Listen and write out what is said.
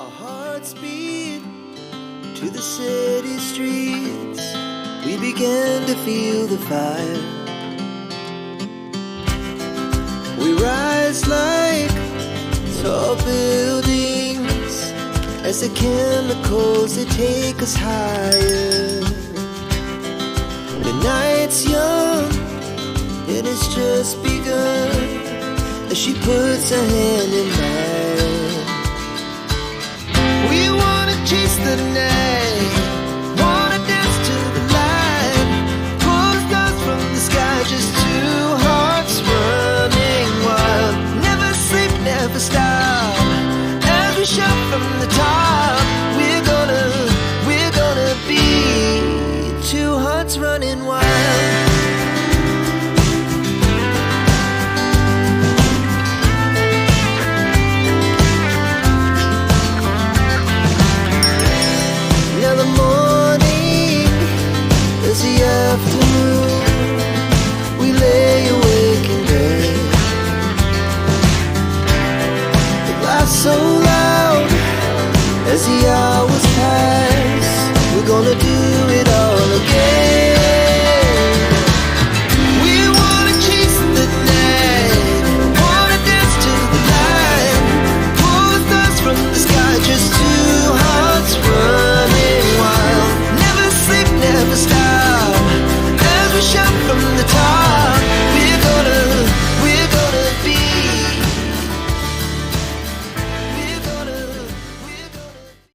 Our hearts beat to the city streets. We began to feel the fire. We rise like tall buildings as the chemicals they take us higher. The night's young and it's just begun as she puts her hand in mine. We wanna chase the night, wanna dance to the light, pull the stars from the sky, just two hearts running wild. Never sleep, never stop, as we shout from the top. We're gonna be two hearts running wild. Now the morning is the afternoon. We lay awake in bed. The laughs so loud as the hours pass. We're gonna do it all again. We wanna chase the night, wanna dance to the light, pull the stars from the sky, just two hearts running wild. Never sleep, never stop,